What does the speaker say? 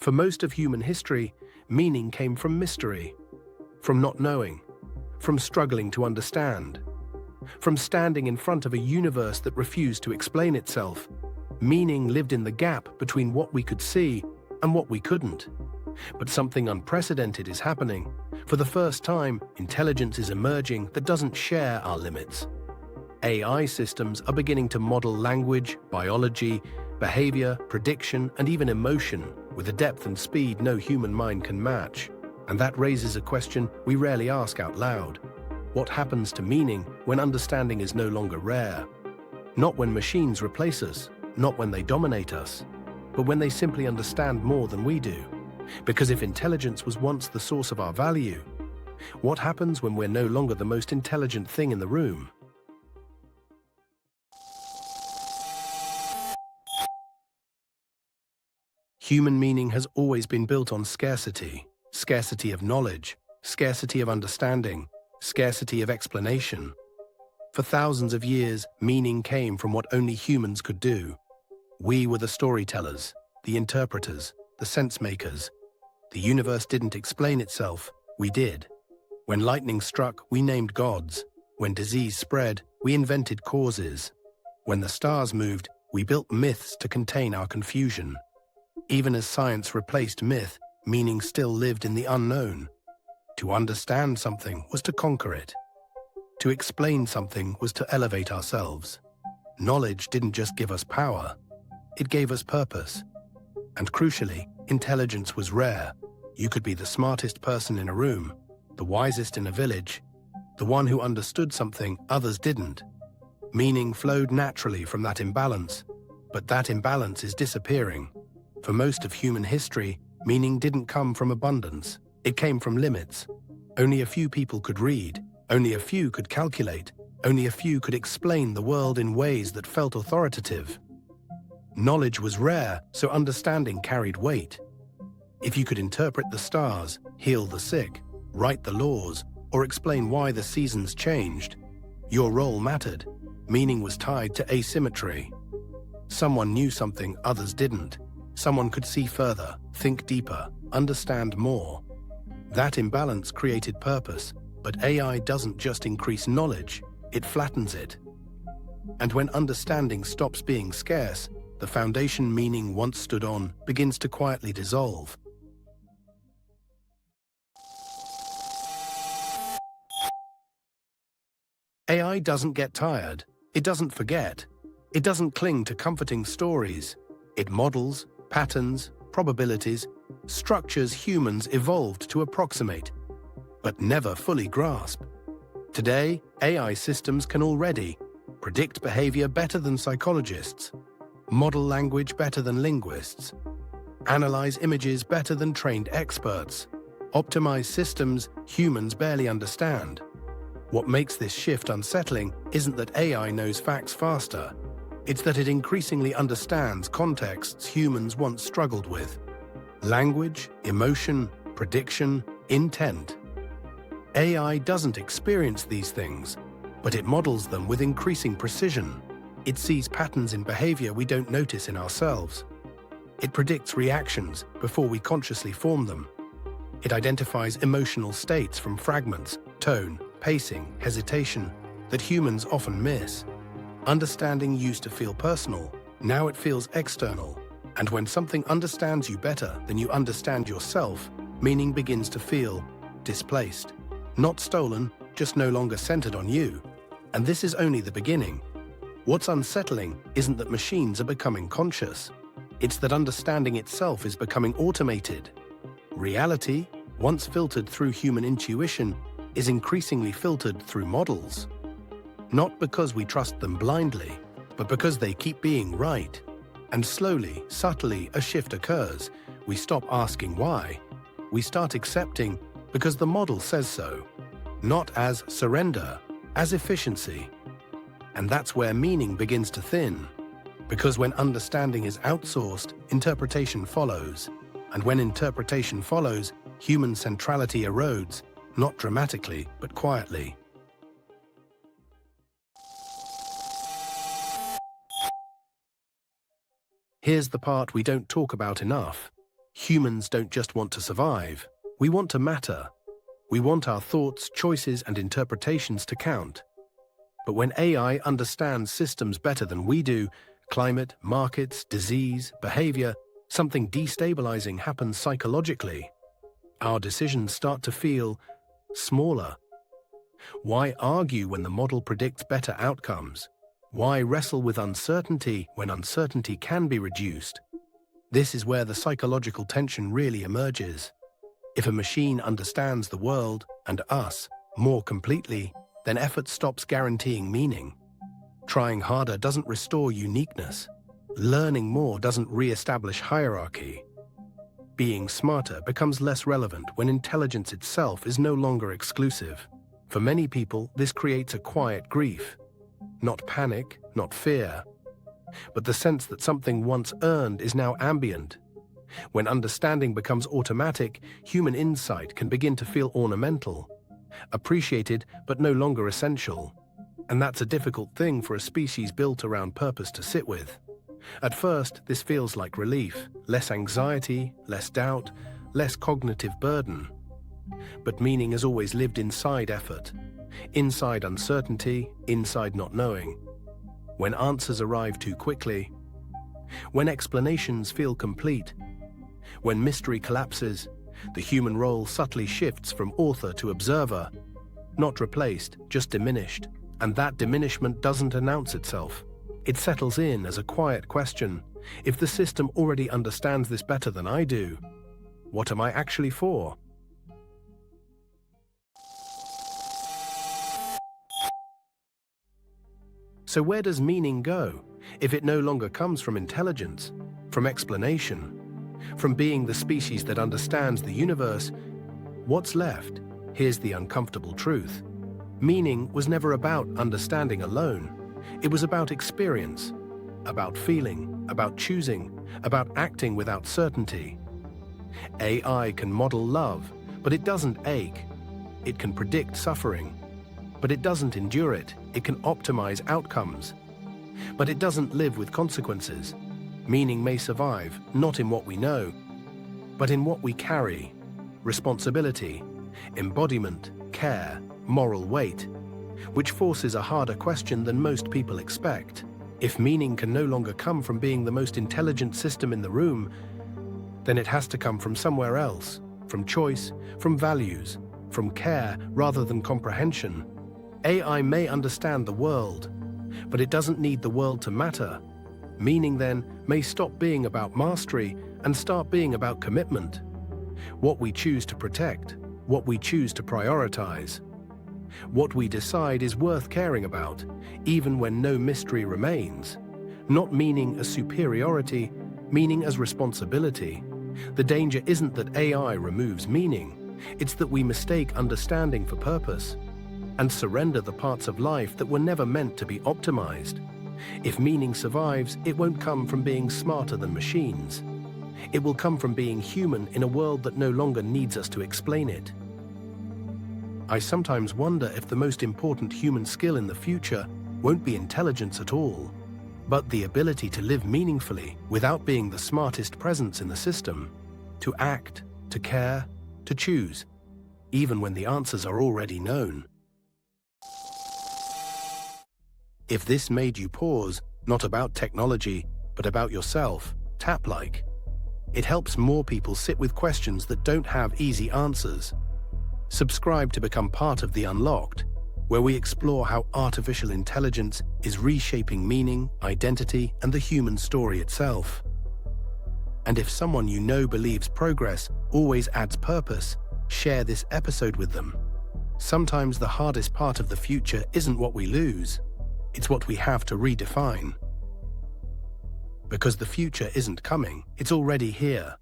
For most of human history, meaning came from mystery, from not knowing, from struggling to understand, from standing in front of a universe that refused to explain itself. Meaning lived in the gap between what we could see and what we couldn't. But something unprecedented is happening. For the first time, intelligence is emerging that doesn't share our limits. AI systems are beginning to model language, biology, behavior, prediction, and even emotion with a depth and speed no human mind can match. And that raises a question we rarely ask out loud. What happens to meaning when understanding is no longer rare? Not when machines replace us, not when they dominate us, but when they simply understand more than we do. Because if intelligence was once the source of our value, what happens when we're no longer the most intelligent thing in the room? Human meaning has always been built on scarcity. Scarcity of knowledge, scarcity of understanding, scarcity of explanation. For thousands of years, meaning came from what only humans could do. We were the storytellers, the interpreters, the sense-makers. The universe didn't explain itself, we did. When lightning struck, we named gods. When disease spread, we invented causes. When the stars moved, we built myths to contain our confusion. Even as science replaced myth, meaning still lived in the unknown. To understand something was to conquer it. To explain something was to elevate ourselves. Knowledge didn't just give us power, it gave us purpose. And crucially, intelligence was rare. You could be the smartest person in a room, the wisest in a village, the one who understood something others didn't. Meaning flowed naturally from that imbalance, but that imbalance is disappearing. For most of human history, meaning didn't come from abundance. It came from limits. Only a few people could read, only a few could calculate, only a few could explain the world in ways that felt authoritative. Knowledge was rare, so understanding carried weight. If you could interpret the stars, heal the sick, write the laws, or explain why the seasons changed, your role mattered. Meaning was tied to asymmetry. Someone knew something others didn't. Someone could see further, think deeper, understand more. That imbalance created purpose, but AI doesn't just increase knowledge, it flattens it. And when understanding stops being scarce, the foundation meaning once stood on begins to quietly dissolve. AI doesn't get tired. It doesn't forget. It doesn't cling to comforting stories. It models, patterns, probabilities, structures humans evolved to approximate, but never fully grasp. Today, AI systems can already predict behavior better than psychologists, model language better than linguists, analyze images better than trained experts, optimize systems humans barely understand. What makes this shift unsettling isn't that AI knows facts faster. It's that it increasingly understands contexts humans once struggled with. Language, emotion, prediction, intent. AI doesn't experience these things, but it models them with increasing precision. It sees patterns in behavior we don't notice in ourselves. It predicts reactions before we consciously form them. It identifies emotional states from fragments, tone, pacing, hesitation, that humans often miss. Understanding used to feel personal, now it feels external. And when something understands you better than you understand yourself, meaning begins to feel displaced. Not stolen, just no longer centered on you. And this is only the beginning. What's unsettling isn't that machines are becoming conscious. It's that understanding itself is becoming automated. Reality, once filtered through human intuition, is increasingly filtered through models. Not because we trust them blindly, but because they keep being right. And slowly, subtly, a shift occurs. We stop asking why. We start accepting because the model says so. Not as surrender, as efficiency. And that's where meaning begins to thin. Because when understanding is outsourced, interpretation follows. And when interpretation follows, human centrality erodes, not dramatically, but quietly. Here's the part we don't talk about enough. Humans don't just want to survive. We want to matter. We want our thoughts, choices, and interpretations to count. But when AI understands systems better than we do, climate, markets, disease, behavior, something destabilizing happens psychologically. Our decisions start to feel smaller. Why argue when the model predicts better outcomes? Why wrestle with uncertainty when uncertainty can be reduced? This is where the psychological tension really emerges. If a machine understands the world, and us, more completely, then effort stops guaranteeing meaning. Trying harder doesn't restore uniqueness. Learning more doesn't re-establish hierarchy. Being smarter becomes less relevant when intelligence itself is no longer exclusive. For many people, this creates a quiet grief. Not panic, not fear, but the sense that something once earned is now ambient. When understanding becomes automatic, human insight can begin to feel ornamental, appreciated but no longer essential. And that's a difficult thing for a species built around purpose to sit with. At first, this feels like relief, less anxiety, less doubt, less cognitive burden. But meaning has always lived inside effort, inside uncertainty, inside not knowing. When answers arrive too quickly, when explanations feel complete, when mystery collapses, the human role subtly shifts from author to observer, not replaced, just diminished. And that diminishment doesn't announce itself. It settles in as a quiet question. If the system already understands this better than I do, what am I actually for? So where does meaning go if it no longer comes from intelligence, from explanation, from being the species that understands the universe? What's left? Here's the uncomfortable truth. Meaning was never about understanding alone. It was about experience, about feeling, about choosing, about acting without certainty. AI can model love, but it doesn't ache. It can predict suffering, but it doesn't endure it. It can optimize outcomes, but it doesn't live with consequences. Meaning may survive, not in what we know, but in what we carry. Responsibility, embodiment, care, moral weight, which forces a harder question than most people expect. If meaning can no longer come from being the most intelligent system in the room, then it has to come from somewhere else, from choice, from values, from care rather than comprehension. AI may understand the world, but it doesn't need the world to matter. Meaning then may stop being about mastery and start being about commitment. What we choose to protect, what we choose to prioritize. What we decide is worth caring about, even when no mystery remains. Not meaning as superiority, meaning as responsibility. The danger isn't that AI removes meaning, it's that we mistake understanding for purpose and surrender the parts of life that were never meant to be optimized. If meaning survives, it won't come from being smarter than machines. It will come from being human in a world that no longer needs us to explain it. I sometimes wonder if the most important human skill in the future won't be intelligence at all, but the ability to live meaningfully without being the smartest presence in the system, to act, to care, to choose, even when the answers are already known. If this made you pause, not about technology, but about yourself, tap like. It helps more people sit with questions that don't have easy answers. Subscribe to become part of The Unlocked, where we explore how artificial intelligence is reshaping meaning, identity, and the human story itself. And if someone you know believes progress always adds purpose, share this episode with them. Sometimes the hardest part of the future isn't what we lose, it's what we have to redefine. Because the future isn't coming, it's already here.